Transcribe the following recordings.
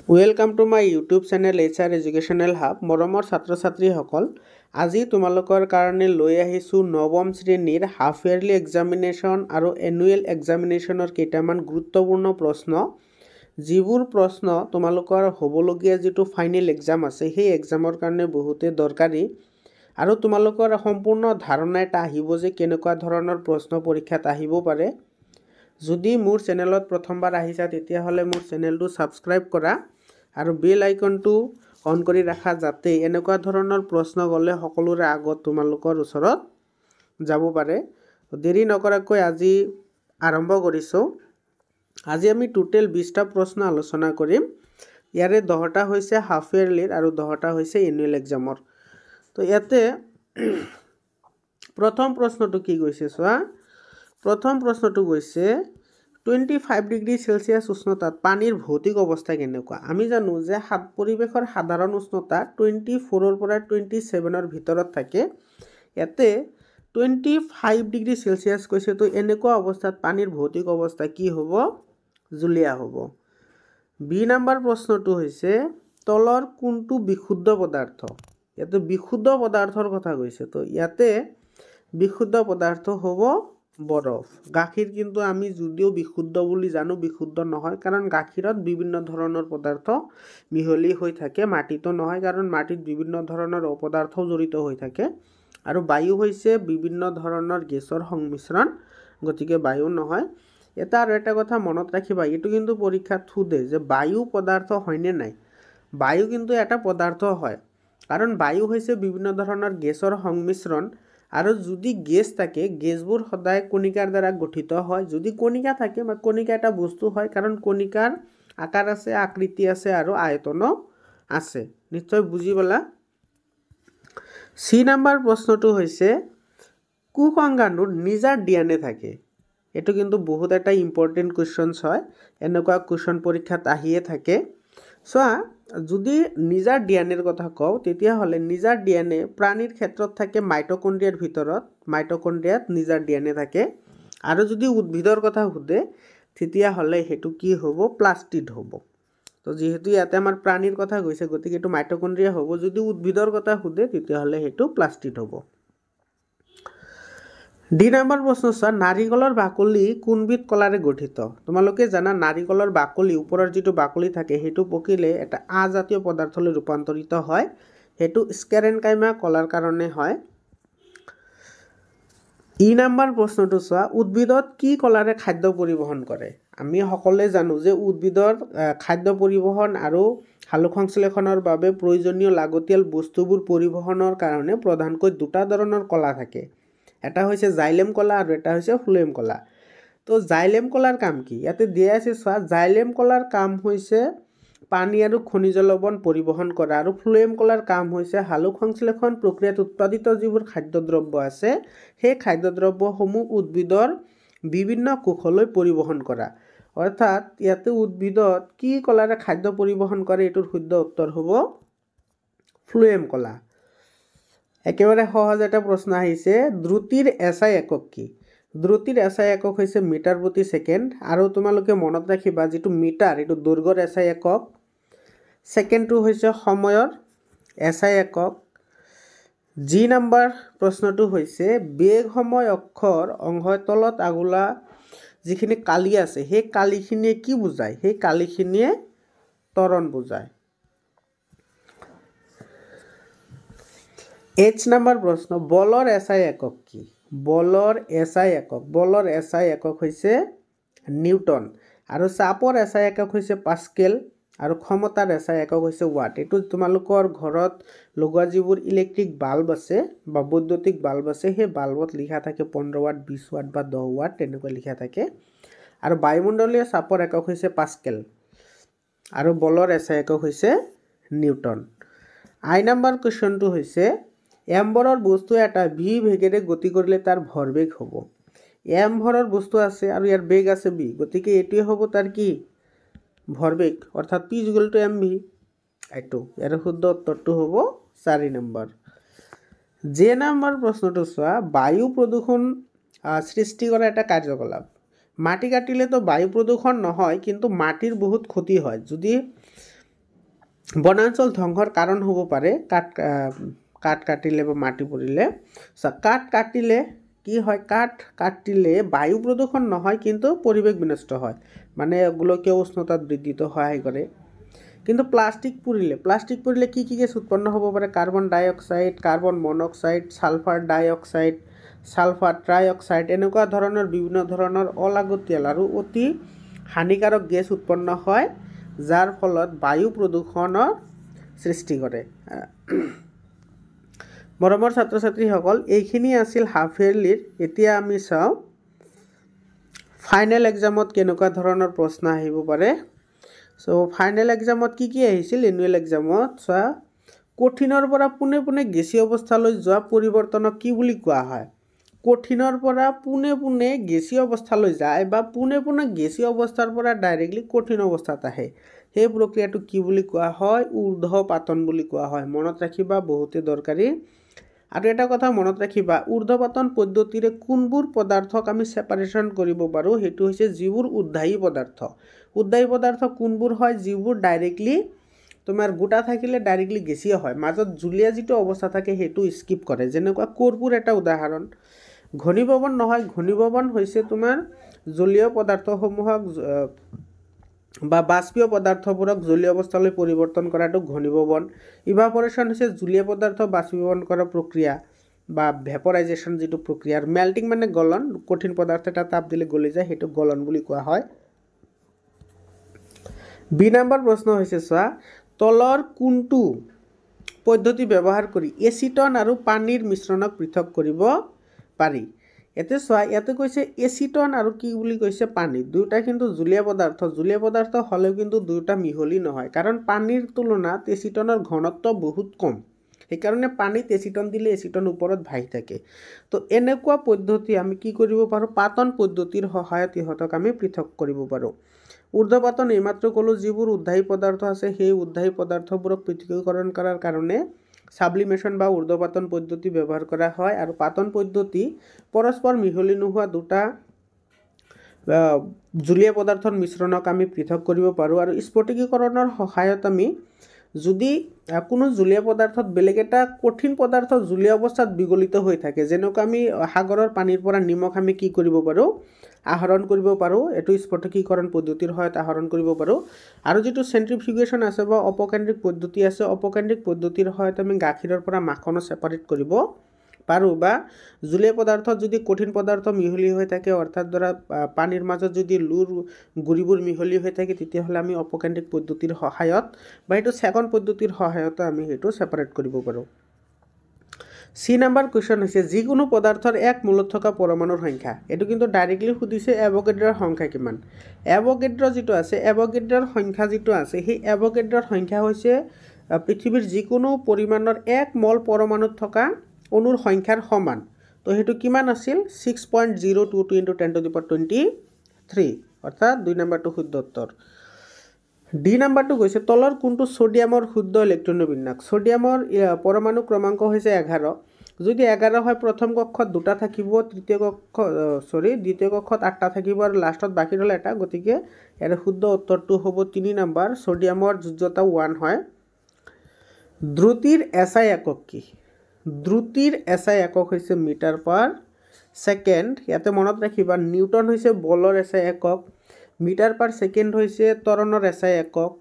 Welcome to my YouTube channel HR educational hub. মৰমৰ ছাত্ৰ ছাত্ৰীসকল, আজি তোমালোকৰ কাৰণে লৈ আহিছোঁ নৱম শ্ৰেণীৰ হাফ ইয়াৰলি এক্সামিনেশ্যন আৰু এনুৱেল এক্সামিনেশ্যনৰ কেইটামান গুৰুত্বপূৰ্ণ প্ৰশ্ন, যিবোৰ প্ৰশ্ন তোমালোকৰ হ'বলগীয়া যিটো ফাইনেল এক্সাম আছে সেই এক্সামৰ কাৰণে বহুতে দৰকাৰী আৰু তোমালোকৰ সম্পূৰ্ণ ধাৰণা এটা আহিব যে কেনেকুৱা ধৰণৰ প্ৰশ্ন পৰীক্ষাত আহিব পাৰে। যদি মোৰ চেনেলত প্ৰথমবাৰ আহিছা তেতিয়াহ'লে মোৰ চেনেলটো ছাবস্ক্ৰাইব কৰা আৰু বেল আইকনটো অন কৰি ৰাখা, যাতে এনেকুৱা ধৰণৰ প্ৰশ্ন গ'লে সকলোৰে আগত তোমালোকৰ ওচৰত যাব পাৰে। দেৰি নকৰাকৈ আজি আৰম্ভ কৰিছোঁ। আজি আমি টোটেল 20টা প্ৰশ্ন আলোচনা কৰিম। ইয়াৰে 10টা হৈছে হাফ ইয়াৰলিৰ আৰু 10টা হৈছে এনুৱেল এক্সামৰ। তো ইয়াতে প্ৰথম প্ৰশ্নটো কি গৈছে চোৱা। প্ৰথম প্ৰশ্নটো গৈছে 25 ডিগ্ৰী চেলচিয়াছ উষ্ণতাত পানীৰ ভৌতিক অৱস্থা কেনেকুৱা? আমি জানো যে পৰিৱেশৰ সাধাৰণ উষ্ণতা 24ৰ পৰা 27ৰ ভিতৰত থাকে। ইয়াতে 25 ডিগ্ৰী চেলচিয়াছ কৈছে, তো এনেকুৱা অৱস্থাত পানীৰ ভৌতিক অৱস্থা কি হ'ব? জুলীয়া হ'ব। বি নম্বৰ প্ৰশ্নটো হৈছে তলৰ কোনটো বিশুদ্ধ পদাৰ্থ? ইয়াতে বিশুদ্ধ পদাৰ্থৰ কথা কৈছে, তো ইয়াতে বিশুদ্ধ পদাৰ্থ হ'ব বৰফ। গাখীৰ কিন্তু আমি যদিও বিশুদ্ধ বুলি জানো, বিশুদ্ধ নহয়, কাৰণ গাখীৰত বিভিন্ন ধৰণৰ পদাৰ্থ মিহলি হৈ থাকে, মাটিতো নহয়, কাৰণ মাটিত বিভিন্ন ধৰণৰ অপদাৰ্থ জড়িত হৈ থাকে। আৰু বায়ু হৈছে বিভিন্ন ধৰণৰ গেছৰ সংমিশ্ৰণ, গতিকে বায়ু নহয়। আৰু এটা কথা মনত ৰাখিবা, এইটো কিন্তু পৰীক্ষাত সোধে যে বায়ু পদাৰ্থ হয়নে নাই। বায়ু কিন্তু এটা পদাৰ্থ হয়, কাৰণ বায়ু হৈছে বিভিন্ন ধৰণৰ গেছৰ সংমিশ্ৰণ। আৰু যদি গেছ থাকে, গেছবোৰ সদায় কণিকাৰ দ্বাৰা গঠিত হয়। যদি কণিকা থাকে, বা কণিকা এটা বস্তু হয়, কাৰণ কণিকাৰ আকাৰ আছে, আকৃতি আছে আৰু আয়তনো আছে। নিশ্চয় বুজি পালা। চি নম্বৰ প্ৰশ্নটো হৈছে কুসংগাণুৰ নিজা DNA থাকে। এইটো কিন্তু বহুত এটা ইম্পৰ্টেণ্ট কুৱেশ্যনছ হয়, এনেকুৱা কুৱেশ্যন পৰীক্ষাত আহিয়ে থাকে। চোৱা, যদি নিজা DNAৰ কথা কওঁ তেতিয়াহ'লে নিজা DNA প্ৰাণীৰ ক্ষেত্ৰত থাকে মাইটকণ্ড্ৰিয়াৰ ভিতৰত। মাইটকণ্ড্ৰিয়াত নিজা DNA থাকে। আৰু যদি উদ্ভিদৰ কথা সোধে তেতিয়াহ'লে সেইটো কি হ'ব? প্লাষ্টিড হ'ব। তো যিহেতু ইয়াতে আমাৰ প্ৰাণীৰ কথা কৈছে, গতিকে এইটো মাইটকণ্ড্ৰিয়া হ'ব। যদি উদ্ভিদৰ কথা সোধে তেতিয়াহ'লে সেইটো প্লাষ্টিড হ'ব। ডি নম্বৰ প্ৰশ্ন চোৱা, নাৰিকলৰ বাকলি কোনবিধ কলাৰে গঠিত? তোমালোকে জানা নাৰিকলৰ বাকলি, ওপৰৰ যিটো বাকলি থাকে সেইটো পকিলে এটা আজাতীয় পদাৰ্থলৈ ৰূপান্তৰিত হয়। সেইটো স্কেৰেনকাইমা কলাৰ কাৰণে হয়। ই নম্বৰ প্ৰশ্নটো চোৱা, উদ্ভিদত কি কলাৰে খাদ্য পৰিবহণ কৰে? আমি সকলোৱে জানো যে উদ্ভিদৰ খাদ্য পৰিবহণ আৰু সালোকসংশ্লেষণৰ বাবে প্ৰয়োজনীয় লাগতিয়াল বস্তুবোৰ পৰিবহণৰ কাৰণে প্ৰধানকৈ দুটা ধৰণৰ কলা থাকে। এটা হৈছে জাইলেম কলা আৰু এটা হৈছে ফ্লোয়েম কলা। তো জাইলেম কলাৰ কাম কি? ইয়াতে দিয়া আছে চোৱা, জাইলেম কলাৰ কাম হৈছে পানী আৰু খনিজ লৱণ পৰিবহণ কৰা, আৰু ফ্লোয়েম কলাৰ কাম হৈছে সালোকসংশ্লেষণ প্ৰক্ৰিয়াত উৎপাদিত যিবোৰ খাদ্যদ্ৰব্য আছে সেই খাদ্যদ্ৰব্যসমূহ উদ্ভিদৰ বিভিন্ন কোষলৈ পৰিবহণ কৰা। অৰ্থাৎ ইয়াতে উদ্ভিদত কি কলাৰে খাদ্য পৰিবহণ কৰে? এইটোৰ শুদ্ধ উত্তৰ হ'ব ফ্লোয়েম কলা। একেবাৰে সহজ এটা প্ৰশ্ন আহিছে, দ্ৰুতিৰ SI একক কি? দ্ৰুতিৰ SI একক হৈছে মিটাৰ প্ৰতি ছেকেণ্ড। আৰু তোমালোকে মনত ৰাখিবা, যিটো মিটাৰ এইটো দৈৰ্ঘ্যৰ SI একক, ছেকেণ্ডটো হৈছে সময়ৰ SI একক। জি নম্বৰ প্ৰশ্নটো হৈছে বেগ সময় অক্ষৰ অংশৰ তলত আগলা যিখিনি কালি আছে সেই কালিখিনিয়ে কি বুজায়? সেই কালিখিনিয়ে ত্বৰণ বুজায়। এইচ নম্বৰ প্ৰশ্ন, বলৰ SI একক কি? বলৰ SI একক, বলৰ SI একক হৈছে নিউটন। আৰু চাপৰ SI একক হৈছে পাস্কেল, আৰু ক্ষমতাৰ SI একক হৈছে ৱাট। এইটো তোমালোকৰ ঘৰত লগোৱা যিবোৰ ইলেক্ট্ৰিক বাল্ব আছে বা বৈদ্যুতিক বাল্ব আছে, সেই বাল্বত লিখা থাকে 15 ৱাট, 20 ৱাট বা 10 ৱাট, তেনেকৈ লিখা থাকে। আৰু বায়ুমণ্ডলীয় চাপৰ একক হৈছে পাস্কেল, আৰু বলৰ SI একক হৈছে নিউটন। আই নম্বৰ কুৱেশ্যনটো হৈছে এম ভৰৰ বস্তু এটা ভি বেগেৰে গতি কৰিলে তাৰ ভৰবেগ হ'ব। এম ভৰৰ বস্তু আছে আৰু ইয়াৰ বেগ আছে বি, গতিকে এইটোৱে হ'ব তাৰ কি? ভৰবেগ, অৰ্থাৎ P=mv। এইটো ইয়াৰ শুদ্ধ উত্তৰটো হ'ব 4 নম্বৰ। জে নম্বৰ প্ৰশ্নটো চোৱা, বায়ু প্ৰদূষণ সৃষ্টি কৰা এটা কাৰ্যকলাপ। মাটি কাটিলেতো বায়ু প্ৰদূষণ নহয়, কিন্তু মাটিৰ বহুত ক্ষতি হয়। যদি বনাঞ্চল ধ্বংসৰ কাৰণ হ'ব পাৰে কাঠ কাটিলে বা মাটি পৰিলে। কাঠ কাটিলে কি হয়, কাঠ কাটিলে বায়ু প্ৰদূষণ নহয় কিন্তু পৰিৱেশ বিনষ্ট হয়, মানে গোলকীয় উষ্ণতাত বৃদ্ধিত সহায় কৰে। কিন্তু প্লাষ্টিক পুৰিলে কি গেছ উৎপন্ন হ'ব পাৰে? কাৰ্বন ডাই অক্সাইড, কাৰ্বন মনক্সাইড, ছালফাৰ ডাই অক্সাইড, ছালফাৰ ট্ৰাই অক্সাইড, এনেকুৱা ধৰণৰ বিভিন্ন ধৰণৰ অলাগতিয়াল আৰু অতি হানিকাৰক গেছ উৎপন্ন হয়, যাৰ ফলত বায়ু প্ৰদূষণৰ সৃষ্টি কৰে। মৰমৰ ছাত্ৰ ছাত্ৰীসকল, এইখিনি আছিল হাফ ইয়াৰলিৰ। এতিয়া আমি চাওঁ ফাইনেল এক্সামত কেনেকুৱা ধৰণৰ প্ৰশ্ন আহিব পাৰে। ফাইনেল এক্সামত কি আহিছিল? এনুৱেল এক্সামত চোৱা, কঠিনৰ পৰা পোনে পোনে গেছীয় অৱস্থালৈ যোৱা পৰিৱৰ্তনক কি বুলি কোৱা হয়? কঠিনৰ পৰা পোনে পোনে গেছীয় অৱস্থালৈ যায় বা পোনে পোনে গেছীয় অৱস্থাৰ পৰা ডাইৰেক্টলি কঠিন অৱস্থাত আহে, সেই প্ৰক্ৰিয়াটো কি বুলি কোৱা হয়? ঊৰ্ধ্বপাতন বুলি কোৱা হয়। মনত ৰাখিবা, বহুতে দৰকাৰী। আৰু এটা কথা মনত ৰাখিবা, ঊৰ্ধ্বপাতন পদ্ধতিৰে কোনবোৰ পদাৰ্থক আমি ছেপাৰেশ্যন কৰিব পাৰোঁ? সেইটো হৈছে যিবোৰ উদ্বায়ী পদাৰ্থ। উদ্বায়ী পদাৰ্থ কোনবোৰ হয়? যিবোৰ ডাইৰেক্টলি তোমাৰ গোটা থাকিলে ডাইৰেক্টলি গেছীয় হয়, মাজত জুলীয়া যিটো অৱস্থা থাকে সেইটো স্কিপ কৰে, যেনেকুৱা কৰ্পূৰ এটা উদাহৰণ। ঘনীভৱন নহয়, ঘনীভৱন হৈছে তোমাৰ জলীয় পদাৰ্থসমূহক বা বাষ্পীয় পদাৰ্থবোৰক জলীয় অৱস্থালৈ পৰিৱৰ্তন কৰাটো ঘনীভৱন। ইভাপৰেশ্যন হৈছে জলীয় পদাৰ্থ বাষ্পীভৱন কৰা প্ৰক্ৰিয়া বা ভেপৰাইজেশ্যন যিটো প্ৰক্ৰিয়া। আৰু মেল্টিং মানে গলন, কঠিন পদাৰ্থ এটা তাপ দিলে গলি যায়, সেইটো গলন বুলি কোৱা হয়। বি নম্বৰ প্ৰশ্ন হৈছে চোৱা, তলৰ কোনটো পদ্ধতি ব্যৱহাৰ কৰি এচিটন আৰু পানীৰ মিশ্ৰণক পৃথক কৰিব পাৰি? এতিয়া চোৱা, ইয়াতে কৈছে এচিটন আৰু কি বুলি কৈছে? পানী। দুয়োটা কিন্তু জুলীয়া পদাৰ্থ হ'লেও কিন্তু দুয়োটা মিহলি নহয়, কাৰণ পানীৰ তুলনাত এচিটনৰ ঘনত্ব বহুত কম, সেইকাৰণে পানীত এচিটন দিলে এচিটন ওপৰত ভাহি থাকে। তো এনেকুৱা পদ্ধতি আমি কি কৰিব পাৰোঁ? পাতন পদ্ধতিৰ সহায়ত ইহঁতক আমি পৃথক কৰিব পাৰোঁ। ঊৰ্ধ্বপাতন এইমাত্ৰ ক'লোঁ, যিবোৰ উদ্বায়ী পদাৰ্থ আছে সেই উদ্বায়ী পদাৰ্থবোৰক পৃথকীকৰণ কৰাৰ কাৰণে সাবলিমেশ্যন বা ঊৰ্ধ্বপাতন পদ্ধতি ব্যৱহাৰ কৰা হয়। আৰু পাতন পদ্ধতি পৰস্পৰ মিহলি নোহোৱা দুটা জুলীয়া পদাৰ্থৰ মিশ্ৰণক আমি পৃথক কৰিব পাৰোঁ। আৰু স্ফটিকীকৰণৰ সহায়ত আমি যদি কোনো জুলীয়া পদাৰ্থত বেলেগ এটা কঠিন পদাৰ্থ জুলীয়া অৱস্থাত বিগলিত হৈ থাকে, যেনেকুৱা আমি সাগৰৰ পানীৰ পৰা নিমখ আমি কি কৰিব পাৰোঁ? আহৰণ কৰিব পাৰোঁ। এইটো স্ফটিকীকৰণ পদ্ধতিৰ সহায়ত আহৰণ কৰিব পাৰোঁ। আৰু যিটো চেন্ট্ৰিফিউগেশ্যন আছে বা অপকেন্দ্ৰিক পদ্ধতি আছে, অপকেন্দ্ৰিক পদ্ধতিৰ সহায়ত আমি গাখীৰৰ পৰা মাখনো ছেপাৰেট কৰিব পাৰোঁ। বা জুলীয়া পদাৰ্থত যদি কঠিন পদাৰ্থ মিহলি হৈ থাকে, অৰ্থাৎ ধৰা পানীৰ মাজত যদি লুৰ গুৰিবোৰ মিহলি হৈ থাকে, তেতিয়াহ'লে আমি অপকেন্দ্ৰিক পদ্ধতিৰ সহায়ত বা এইটো ছেকেণ্ড পদ্ধতিৰ সহায়ত আমি সেইটো ছেপাৰেট কৰিব পাৰোঁ। চি নম্বৰ কুৱেশ্যন হৈছে, যিকোনো পদাৰ্থৰ এক মোলত থকা পৰমাণুৰ সংখ্যা। এইটো কিন্তু ডাইৰেক্টলি সুধিছে এভোগাড্ৰৰ সংখ্যা কিমান। এভোগাড্ৰ যিটো আছে, এভোগাড্ৰৰ সংখ্যা যিটো আছে, সেই এভোগাড্ৰৰ সংখ্যা হৈছে পৃথিৱীৰ যিকোনো পৰিমাণৰ এক মল পৰমাণুত থকা অণুৰ সংখ্যাৰ সমান। তো সেইটো কিমান আছিল? 6.022 × 10⁻23, অৰ্থাৎ 2 নম্বৰটো শুদ্ধ উত্তৰ। ডি নম্বৰটো গৈছে, তলৰ কোনটো ছ'ডিয়ামৰ শুদ্ধ ইলেক্ট্ৰনৰ বিন্যাস? ছ'ডিয়ামৰ পৰমাণু ক্ৰমাংক হৈছে 11। যদি 11 হয়, প্ৰথম কক্ষত 2টা থাকিব, দ্বিতীয় কক্ষত 8টা থাকিব আৰু লাষ্টত বাকী ৰ'ল এটা। গতিকে ইয়াৰ শুদ্ধ উত্তৰটো হ'ব 3 নম্বৰ, ছ'ডিয়ামৰ যোজ্যতা 1 হয়। দ্ৰুতিৰ SI একক কি? দ্ৰুতিৰ SI একক হৈছে মিটাৰ/ছেকেণ্ড। ইয়াতে মনত ৰাখিবা, নিউটন হৈছে বলৰ SI একক, মিটাৰ/ছেকেণ্ড হৈছে ত্বৰণৰ SI একক,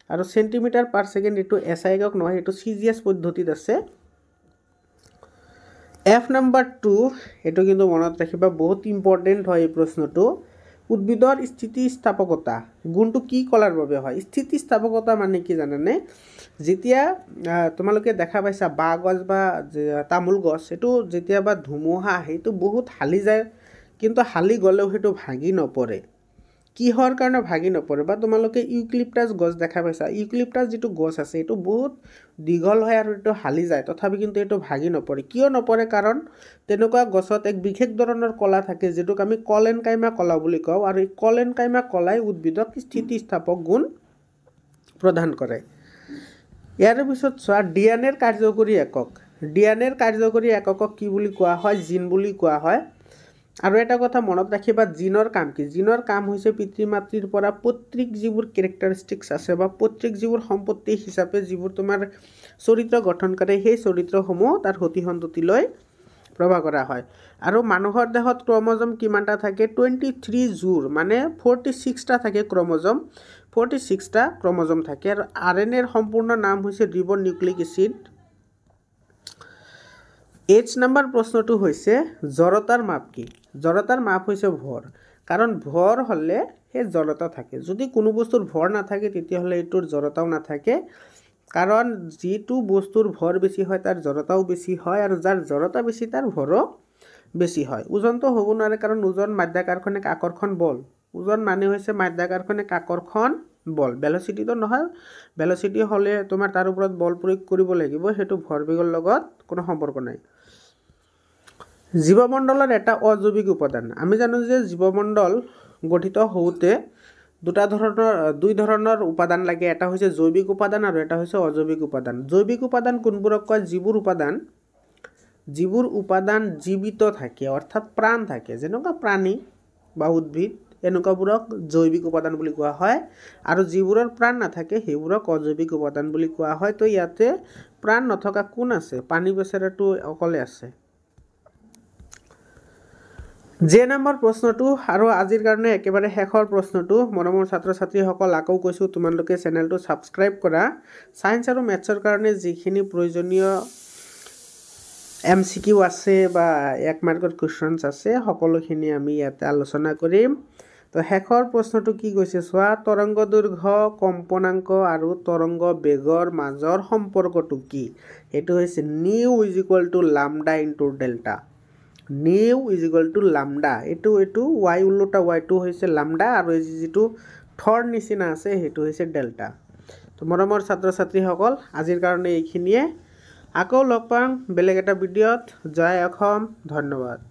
আৰু চেণ্টিমিটাৰ/ছেকেণ্ড এইটো SI একক নহয়, এইটো CGS পদ্ধতিত আছে। F নম্বৰ 2, এইটো কিন্তু মনত ৰাখিবা, বহুত ইম্পৰ্টেণ্ট হয় এই প্ৰশ্নটো। উদ্ভিদৰ স্থিতিস্থাপকতা গুণটো কি কলাৰ বাবে হয়? স্থিতিস্থাপকতা মানে কি জানানে? যেতিয়া তোমালোকে দেখা পাইছা বাঁহ গছ বা তামোল গছ, এইটো যেতিয়াবা ধুমুহা আহে সেইটো বহুত হালি যায়, কিন্তু হালি গ'লেও সেইটো ভাগি নপৰে। কিহৰ কাৰণে ভাগি নপৰে? বা তোমালোকে ইউক্লিপটাছ গছ দেখা পাইছা, ইউক্লিপটাছ যিটো গছ আছে এইটো বহুত দীঘল হয় আৰু এইটো হালি যায়, তথাপি কিন্তু এইটো ভাগি নপৰে। কিয় নপৰে? কাৰণ তেনেকুৱা গছত এক বিশেষ ধৰণৰ কলা থাকে, যিটোক আমি কলেনকাইমা কলা বুলি কওঁ, আৰু এই কলেনকাইমা কলাই উদ্ভিদক স্থিতিস্থাপক গুণ প্ৰদান কৰে। ইয়াৰ পিছত চোৱা, DNA কাৰ্যকৰী একক। DNA কাৰ্যকৰী এককক কি বুলি কোৱা হয়? জিন বুলি কোৱা হয়। আৰু এটা কথা মনত ৰাখিবা জিনৰ কাম কি জিনৰ কাম হৈছে পিতৃ মাতৃৰ পৰা পৈতৃক যিবোৰ কেৰেক্টাৰিষ্টিক্স আছে বা পৈতৃক যিবোৰ সম্পত্তি হিচাপে যিবোৰ তোমাৰ চৰিত্ৰ গঠন কৰে সেই চৰিত্ৰসমূহ তাৰ সতি সন্ততিলৈ প্ৰভাৱ কৰা হয় আৰু মানুহৰ দেহত ক্ৰমজম কিমানটা থাকে 23 জোৰ মানে 46টা থাকে ক্ৰমজম 46টা ক্ৰমজম থাকে আৰু RNA সম্পূৰ্ণ নাম হৈছে ৰিবো নিউক্লিক এসিড H নম্বৰ প্ৰশ্নটো হৈছে জড়তাৰ মাপ কি জড়তাৰ মাপ হৈছে ভৰ কাৰণ ভৰ হলে হে জড়তা থাকে যদি কোনো বস্তুৰ ভৰ নাথাকে তেতিয়া হলে এটোৰ জড়তাও নাথাকে কাৰণ যেটো বস্তুৰ ভৰ বেছি হয় তাৰ জড়তাও বেছি হয় আৰু যাৰ জড়তা বেছি তাৰ ভৰো বেছি হয় ওজনটো হ'ব নোৱাৰে কাৰণ ওজন মাধ্যাকৰ্ষণিক আকৰ্ষণ বল ওজন মানে হৈছে মাধ্যাকৰ্ষণিক আকৰ্ষণ বল ভেলোসিটিটো নহয় ভেলোসিটি হলে তোমাৰ তাৰ ওপৰত বল প্ৰয়োগ কৰিব লাগিব হেতু ভৰবেগৰ লগত কোনো সম্পৰ্ক নাই জীৱমণ্ডলৰ এটা অজৈবিক উপাদান আমি জানো যে জীৱমণ্ডল গঠিত হওঁতে দুই ধৰণৰ উপাদান লাগে এটা হৈছে জৈবিক উপাদান আৰু এটা হৈছে অজৈবিক উপাদান জৈবিক উপাদান কোনবোৰক কয় যিবোৰ উপাদান জীবিত থাকে অৰ্থাৎ প্ৰাণ থাকে যেনেকুৱা প্ৰাণী বা উদ্ভিদ এনেকুৱাবোৰক জৈবিক উপাদান বুলি কোৱা হয় আৰু যিবোৰৰ প্ৰাণ নাথাকে সেইবোৰক অজৈবিক উপাদান বুলি কোৱা হয় তো ইয়াতে প্ৰাণ নথকা কোন আছে পানী বেচেৰাটো অকলে আছে যে নম্বৰ প্ৰশ্নটো আৰু আজিৰ কাৰণে একেবাৰে শেষৰ প্ৰশ্নটো মৰমৰ ছাত্ৰ ছাত্ৰীসকল আকৌ কৈছো তোমালোকে চেনেলটো সাবস্ক্ৰাইব কৰা সায়েন্স আৰু মেথছৰ কাৰণে যিখিনি প্ৰয়োজনীয় MCQ আছে বা 1 মাৰ্কৰ কোৱেশ্চনছ আছে সকলোখিনি আমি ইয়াতে আলোচনা কৰিম তো শেষৰ প্ৰশ্নটো কি কৈছে সোৱা তৰংগ দৈৰ্ঘ্য কম্পনাঙ্ক আৰু তৰংগ বেগৰ মাজৰ সম্পৰ্কটো কি এটো হৈছে nu = lambda * delta nu = lambda এটো y উল্টা y2 হৈছে lambda আৰু এই যেটো থৰ নিচিনা আছে হেতু হৈছে delta তো মৰমৰ ছাত্ৰ ছাত্ৰীসকল আজিৰ কাৰণে এইখিনিয়ে আকৌ লগ পাম বেলেগ এটা ভিডিঅত জয় অসম ধন্যবাদ